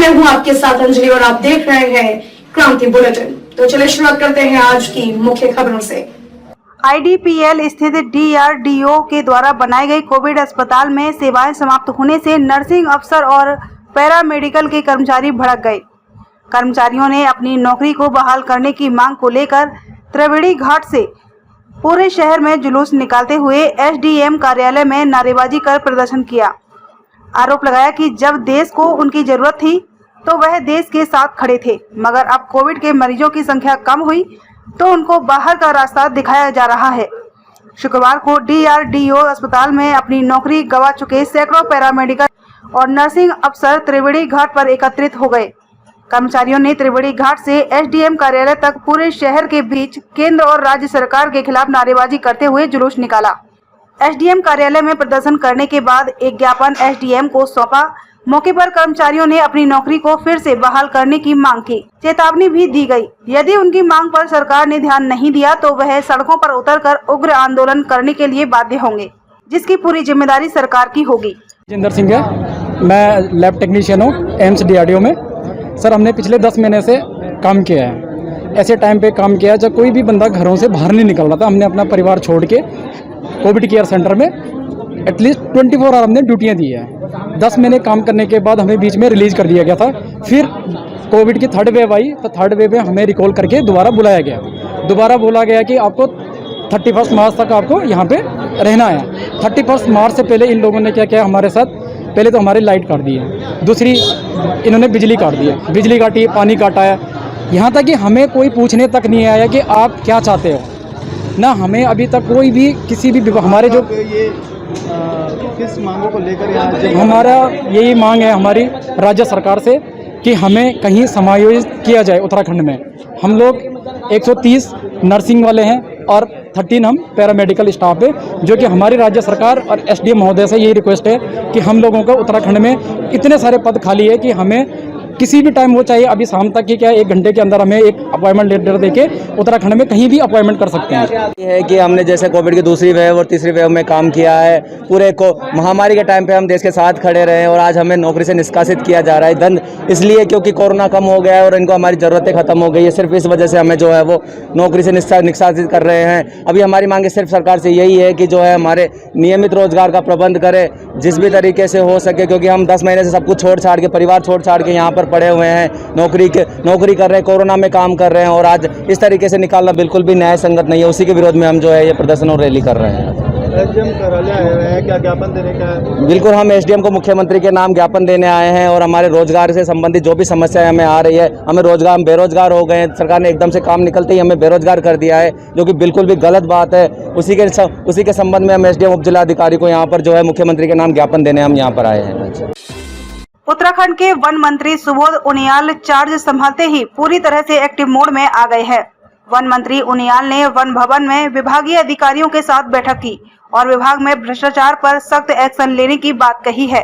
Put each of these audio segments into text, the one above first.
मैं हूं आपके साथ अंजलि और आप देख रहे हैं क्रांति बुलेटिन। तो चलिए शुरुआत करते हैं आज की मुख्य खबरों से। आईडीपीएल स्थित डीआरडीओ के द्वारा बनाई गई कोविड अस्पताल में सेवाएं समाप्त होने से नर्सिंग अफसर और पैरामेडिकल के कर्मचारी भड़क गए। कर्मचारियों ने अपनी नौकरी को बहाल करने की मांग को लेकर त्रिवेणी घाट से पूरे शहर में जुलूस निकालते हुए एसडीएम कार्यालय में नारेबाजी कर प्रदर्शन किया। आरोप लगाया कि जब देश को उनकी जरूरत थी तो वह देश के साथ खड़े थे, मगर अब कोविड के मरीजों की संख्या कम हुई तो उनको बाहर का रास्ता दिखाया जा रहा है। शुक्रवार को डीआरडीओ अस्पताल में अपनी नौकरी गंवा चुके सैकड़ों पैरामेडिकल और नर्सिंग अफसर त्रिवेणी घाट पर एकत्रित हो गए। कर्मचारियों ने त्रिवेणी घाट से एसडीएम कार्यालय तक पूरे शहर के बीच केंद्र और राज्य सरकार के खिलाफ नारेबाजी करते हुए जुलूस निकाला। एसडीएम कार्यालय में प्रदर्शन करने के बाद एक ज्ञापन एसडीएम को सौंपा। मौके पर कर्मचारियों ने अपनी नौकरी को फिर से बहाल करने की मांग की। चेतावनी भी दी गई, यदि उनकी मांग पर सरकार ने ध्यान नहीं दिया तो वह सड़कों पर उतरकर उग्र आंदोलन करने के लिए बाध्य होंगे, जिसकी पूरी जिम्मेदारी सरकार की होगी। जिंदर सिंह है, मैं लैब टेक्नीशियन हूँ एम्स डीआरडीओ में। सर, हमने पिछले 10 महीने से काम किया है। ऐसे टाइम पे काम किया जब कोई भी बंदा घरों से बाहर नहीं निकल रहा था। हमने अपना परिवार छोड़ के कोविड केयर सेंटर में एटलीस्ट 24 आवर हमने ड्यूटियाँ दी है। 10 महीने काम करने के बाद हमें बीच में रिलीज़ कर दिया गया था। फिर कोविड की 3rd वेव आई तो 3rd वेव में हमें रिकॉल करके दोबारा बुलाया गया। दोबारा बोला गया कि आपको 31 मार्च तक आपको यहाँ पे रहना है। 31 मार्च से पहले इन लोगों ने क्या किया हमारे साथ, पहले तो हमारी लाइट काट दी है, दूसरी इन्होंने बिजली काट दी है, बिजली काटी, पानी काटा है। यहाँ तक कि हमें कोई पूछने तक नहीं आया कि आप क्या चाहते हो। ना हमें अभी तक कोई भी किसी भी हमारे जो किस मांगों को लेकर हमारा यही मांग है हमारी राज्य सरकार से कि हमें कहीं समायोजित किया जाए उत्तराखंड में। हम लोग 130 नर्सिंग वाले हैं और 13 हम पैरामेडिकल स्टाफ है, जो कि हमारी राज्य सरकार और एसडीएम महोदय से यही रिक्वेस्ट है कि हम लोगों को उत्तराखंड में इतने सारे पद खाली है कि हमें किसी भी टाइम वो चाहिए, अभी शाम तक की क्या 1 घंटे के अंदर हमें एक अपॉइंटमेंट लेटर देके उत्तराखंड में कहीं भी अपॉइंटमेंट कर सकते हैं। ये है कि हमने जैसे कोविड की दूसरी वेव और तीसरी वेव में काम किया है, पूरे को महामारी के टाइम पे हम देश के साथ खड़े रहे और आज हमें नौकरी से निष्कासित किया जा रहा है। दंड इसलिए क्योंकि कोरोना कम हो गया है और इनको हमारी ज़रूरतें खत्म हो गई है। सिर्फ इस वजह से हमें जो है वो नौकरी से निष्कासित कर रहे हैं। अभी हमारी मांगे सिर्फ सरकार से यही है कि जो है हमारे नियमित रोजगार का प्रबंध करे जिस भी तरीके से हो सके, क्योंकि हम 10 महीने से सब कुछ छोड़ छाड़ के, परिवार छोड़ छाड़ के यहाँ पर पड़े हुए हैं, नौकरी कर रहे हैं, कोरोना में काम कर रहे हैं और आज इस तरीके से निकालना बिल्कुल भी न्याय संगत नहीं है। उसी के विरोध में हम जो है ये प्रदर्शन और रैली कर रहे हैं। एसडीएम कार्यालय आए हुए हैं, क्या ज्ञापन देने का है? बिल्कुल, हम एसडीएम को मुख्यमंत्री के नाम ज्ञापन देने आए हैं और हमारे रोजगार से संबंधित जो भी समस्याएं हमें आ रही है, हम बेरोजगार हो गए हैं। सरकार ने एकदम से काम निकलते ही हमें बेरोजगार कर दिया है, जो कि बिल्कुल भी गलत बात है। उसी के संबंध में हम एसडीएम उप जिलाधिकारी को यहाँ पर जो है मुख्यमंत्री के नाम ज्ञापन देने हम यहाँ पर आए हैं। उत्तराखंड के वन मंत्री सुबोध उनियाल चार्ज संभालते ही पूरी तरह से एक्टिव मोड में आ गए हैं। वन मंत्री उनियाल ने वन भवन में विभागीय अधिकारियों के साथ बैठक की और विभाग में भ्रष्टाचार पर सख्त एक्शन लेने की बात कही है।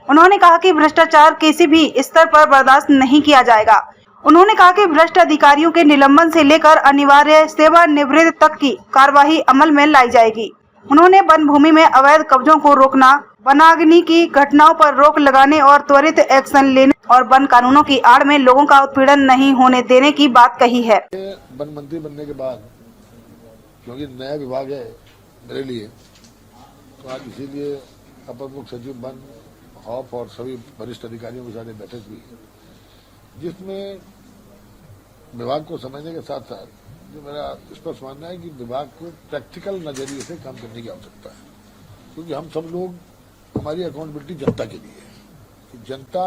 उन्होंने कहा कि भ्रष्टाचार किसी भी स्तर पर बर्दाश्त नहीं किया जाएगा। उन्होंने कहा कि भ्रष्ट अधिकारियों के निलंबन से लेकर अनिवार्य सेवानिवृत्ति तक की कार्यवाही अमल में लाई जाएगी। उन्होंने वन भूमि में अवैध कब्जों को रोकना, वनाग्नि की घटनाओं पर रोक लगाने और त्वरित एक्शन लेने और वन कानूनों की आड़ में लोगों का उत्पीड़न नहीं होने देने की बात कही है। वन मंत्री बनने के बाद, क्योंकि नया विभाग है मेरे लिए, तो आज इसीलिए अपर मुख्य सचिव वन हॉप और सभी वरिष्ठ अधिकारियों के साथ बैठक हुई, जिसमें विभाग को समझने के साथ साथ जो मेरा स्पष्ट मानना है कि विभाग को प्रैक्टिकल नजरिए से काम करने की आवश्यकता है, क्योंकि हम सब लोग, हमारी अकाउंटेबिलिटी जनता के लिए है कि जनता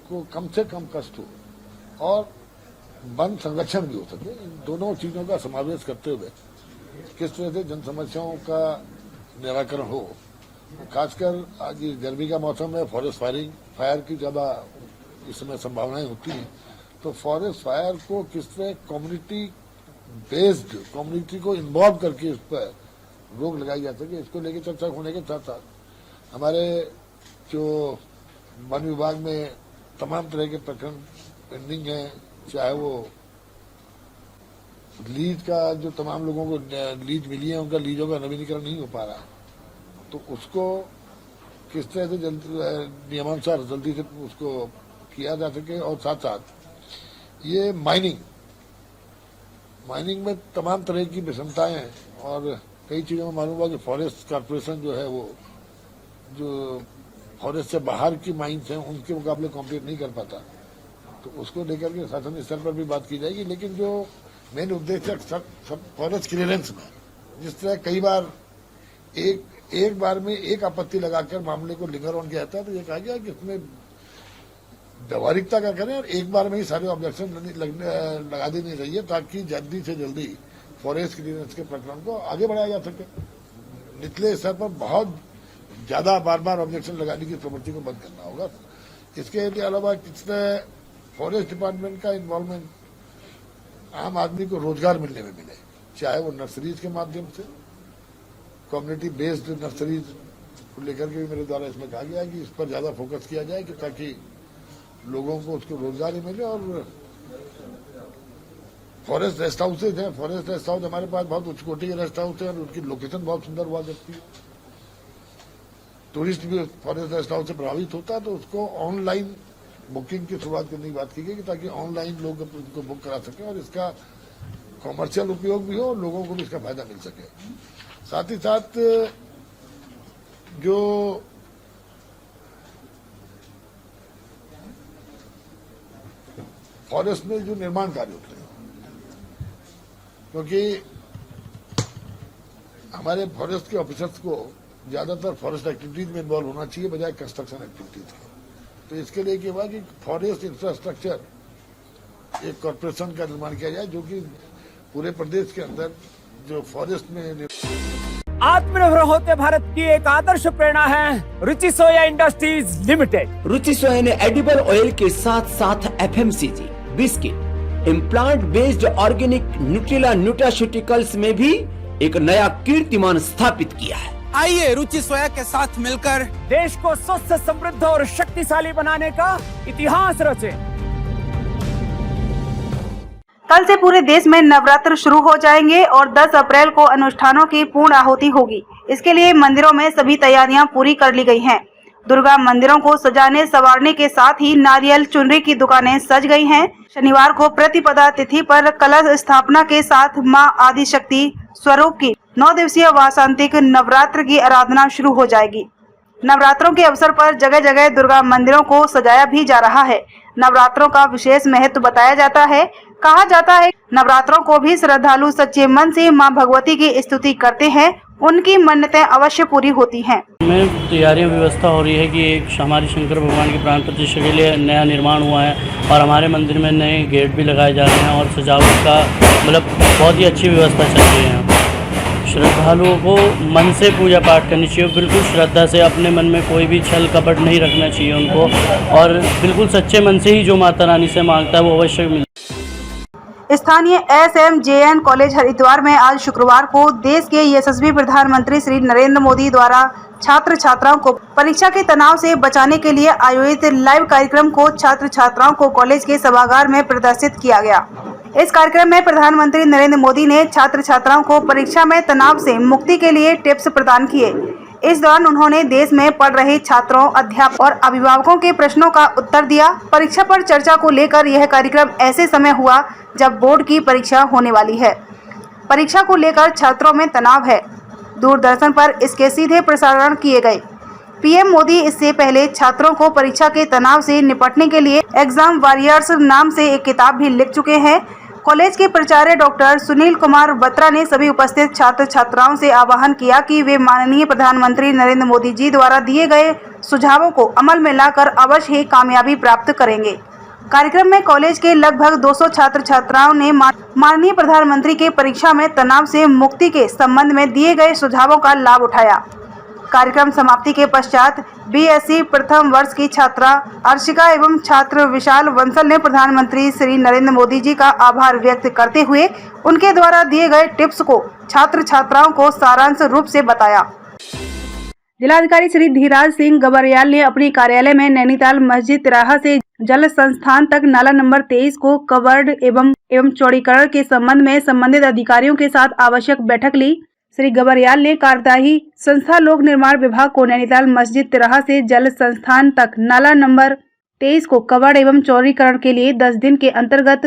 को कम से कम कष्ट हो और वन संरक्षण भी हो सके। इन दोनों चीजों का समावेश करते हुए किस तरह से जन समस्याओं का निराकरण हो। खासकर आज ये गर्मी का मौसम है, फॉरेस्ट फायर की ज्यादा इस समय संभावनाएं होती हैं, तो फॉरेस्ट फायर को किस तरह कम्युनिटी को इन्वॉल्व करके इस पर रोक लगाई जा सके, इसको लेकर चर्चा होने के साथ साथ हमारे जो वन विभाग में तमाम तरह के प्रकरण पेंडिंग हैं, चाहे वो लीज का, जो तमाम लोगों को लीज मिली है उनका लीजों का नवीनीकरण नहीं हो पा रहा, तो उसको किस तरह से नियमानुसार जल्दी से उसको किया जा सके। और साथ साथ ये माइनिंग में तमाम तरह की विषमताएं हैं और कई चीजों में मालूम हुआ कि फॉरेस्ट कॉर्पोरेशन जो है वो जो फॉरेस्ट से बाहर की माइंस हैं उनके मुकाबले कॉम्पीट नहीं कर पाता, तो उसको लेकर के शासन स्तर पर भी बात की जाएगी। लेकिन जो मेन उद्देश्य सब फॉरेस्ट क्लियरेंस में, जिस तरह कई बार एक बार में एक आपत्ति लगाकर मामले को लिंगर ऑन किया जाता है, तो ये कहा गया कि इसमें व्यवहारिकता का करें और एक बार में ही सारे ऑब्जेक्शन लगा देनी चाहिए, ताकि जल्दी से जल्दी फॉरेस्ट क्लियरेंस के प्रकरण को आगे बढ़ाया जा सके। निचले स्तर पर बहुत ज्यादा बार बार ऑब्जेक्शन लगाने की प्रवृत्ति को बंद करना होगा। इसके अलावा किसने फॉरेस्ट डिपार्टमेंट का इन्वॉल्वमेंट आम आदमी को रोजगार मिलने में मिले, चाहे वो नर्सरीज के माध्यम से, कम्युनिटी बेस्ड नर्सरीज को लेकर के भी मेरे द्वारा इसमें कहा गया है कि इस पर ज्यादा फोकस किया जाए कि ताकि लोगों को उसको रोजगार ही मिले। और फॉरेस्ट रेस्ट हाउसेज हैं, फॉरेस्ट रेस्ट हाउस हमारे पास बहुत उच्च कोटि के रेस्ट हाउस है और उनकी लोकेशन बहुत सुंदर हुआ करती है। टूरिस्ट भी फॉरेस्ट रेस्ट हाउस से प्रभावित होता है, तो उसको ऑनलाइन बुकिंग की शुरुआत करने की बात की गई ताकि ऑनलाइन लोग उनको बुक करा सकें और इसका कॉमर्शियल उपयोग भी हो और लोगों को भी इसका फायदा मिल सके। साथ ही साथ जो फॉरेस्ट में जो निर्माण कार्य होते हैं, क्योंकि हमारे फॉरेस्ट के ऑफिसर्स को ज्यादातर फॉरेस्ट एक्टिविटीज में इन्वॉल्व होना चाहिए बजाय कंस्ट्रक्शन एक्टिविटीज के। तो इसके लिए क्या हुआ कि फॉरेस्ट इंफ्रास्ट्रक्चर एक कॉर्पोरेशन का निर्माण किया जाए जो कि पूरे प्रदेश के अंदर जो फॉरेस्ट में आत्मनिर्भर होते भारत की एक आदर्श प्रेरणा है रुचि सोया इंडस्ट्रीज लिमिटेड। रुचि सोया ने एडिबल ऑयल के साथ साथ FMCG, biscuit, implant based organic Nutrela nutraceuticals में भी एक नया कीर्तिमान स्थापित किया है। आइए रुचि सोया के साथ मिलकर देश को स्वस्थ, समृद्ध और शक्तिशाली बनाने का इतिहास रचे। कल से पूरे देश में नवरात्र शुरू हो जाएंगे और 10 अप्रैल को अनुष्ठानों की पूर्ण आहुति होगी। इसके लिए मंदिरों में सभी तैयारियां पूरी कर ली गई हैं। दुर्गा मंदिरों को सजाने संवारने के साथ ही नारियल चुनरी की दुकानें सज गई हैं। शनिवार को प्रतिपदा तिथि पर कलश स्थापना के साथ मां आदिशक्ति स्वरूप की 9 दिवसीय वासंतिक नवरात्र की आराधना शुरू हो जाएगी। नवरात्रों के अवसर पर जगह जगह दुर्गा मंदिरों को सजाया भी जा रहा है। नवरात्रों का विशेष महत्व बताया जाता है। कहा जाता है नवरात्रों को भी श्रद्धालु सच्चे मन से मां भगवती की स्तुति करते हैं, उनकी मन्नतें अवश्य पूरी होती हैं। में तैयारियां व्यवस्था हो रही है कि एक हमारी शंकर भगवान की प्राण प्रतिष्ठा के लिए नया निर्माण हुआ है और हमारे मंदिर में नए गेट भी लगाए जा रहे हैं और सजावट का मतलब बहुत ही अच्छी व्यवस्था चल रही है। श्रद्धालुओं को मन से पूजा पाठ करनी चाहिए, बिल्कुल श्रद्धा से, अपने मन में कोई भी छल कपट नहीं रखना चाहिए उनको और बिल्कुल सच्चे मन से ही जो माता रानी से मांगता है वो अवश्य मिलता है। स्थानीय SMJN कॉलेज हरिद्वार में आज शुक्रवार को देश के यशस्वी प्रधानमंत्री श्री नरेंद्र मोदी द्वारा छात्र छात्राओं को परीक्षा के तनाव से बचाने के लिए आयोजित लाइव कार्यक्रम को छात्र छात्राओं को कॉलेज के सभागार में प्रदर्शित किया गया। इस कार्यक्रम में प्रधानमंत्री नरेंद्र मोदी ने छात्र छात्राओं को परीक्षा में तनाव से मुक्ति के लिए टिप्स प्रदान किए। इस दौरान उन्होंने देश में पढ़ रहे छात्रों, अध्यापकों और अभिभावकों के प्रश्नों का उत्तर दिया। परीक्षा पर चर्चा को लेकर यह कार्यक्रम ऐसे समय हुआ जब बोर्ड की परीक्षा होने वाली है। परीक्षा को लेकर छात्रों में तनाव है। दूरदर्शन पर इसके सीधे प्रसारण किए गए। पीएम मोदी इससे पहले छात्रों को परीक्षा के तनाव से निपटने के लिए एग्जाम वॉरियर्स नाम से एक किताब भी लिख चुके हैं। कॉलेज के प्राचार्य डॉक्टर सुनील कुमार बत्रा ने सभी उपस्थित छात्र छात्राओं से आह्वान किया कि वे माननीय प्रधानमंत्री नरेंद्र मोदी जी द्वारा दिए गए सुझावों को अमल में लाकर अवश्य ही कामयाबी प्राप्त करेंगे। कार्यक्रम में कॉलेज के लगभग 200 छात्र छात्राओं ने माननीय प्रधानमंत्री के परीक्षा में तनाव से मुक्ति के संबंध में दिए गए सुझावों का लाभ उठाया। कार्यक्रम समाप्ति के पश्चात BSc प्रथम वर्ष की छात्रा अर्शिका एवं छात्र विशाल बंसल ने प्रधानमंत्री श्री नरेंद्र मोदी जी का आभार व्यक्त करते हुए उनके द्वारा दिए गए टिप्स को छात्र छात्राओं को सारांश रूप से बताया। जिलाधिकारी श्री धीराज सिंह गबरियाल ने अपने कार्यालय में नैनीताल मस्जिद तिराहा से जल संस्थान तक नाला नंबर 23 को कवर्ड एवं चौड़ीकरण के संबंध में संबंधित अधिकारियों के साथ आवश्यक बैठक ली। श्री गबरियाल ने कार्यदायी संस्था लोक निर्माण विभाग को नैनीताल मस्जिद तिराहा से जल संस्थान तक नाला नंबर 23 को कबाड़ एवं चौड़ीकरण के लिए 10 दिन के अंतर्गत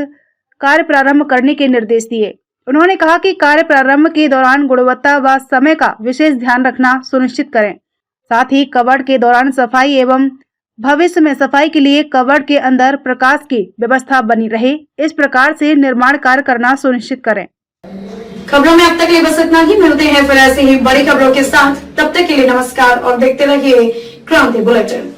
कार्य प्रारंभ करने के निर्देश दिए। उन्होंने कहा कि कार्य प्रारंभ के दौरान गुणवत्ता व समय का विशेष ध्यान रखना सुनिश्चित करें। साथ ही कबाड़ के दौरान सफाई एवं भविष्य में सफाई के लिए कबाड़ के अंदर प्रकाश की व्यवस्था बनी रहे, इस प्रकार से निर्माण कार्य करना सुनिश्चित करें। खबरों में अब तक के लिए बस इतना ही। मिलते हैं फिर ऐसे ही बड़ी खबरों के साथ। तब तक के लिए नमस्कार और देखते रहिए क्रांति बुलेटिन।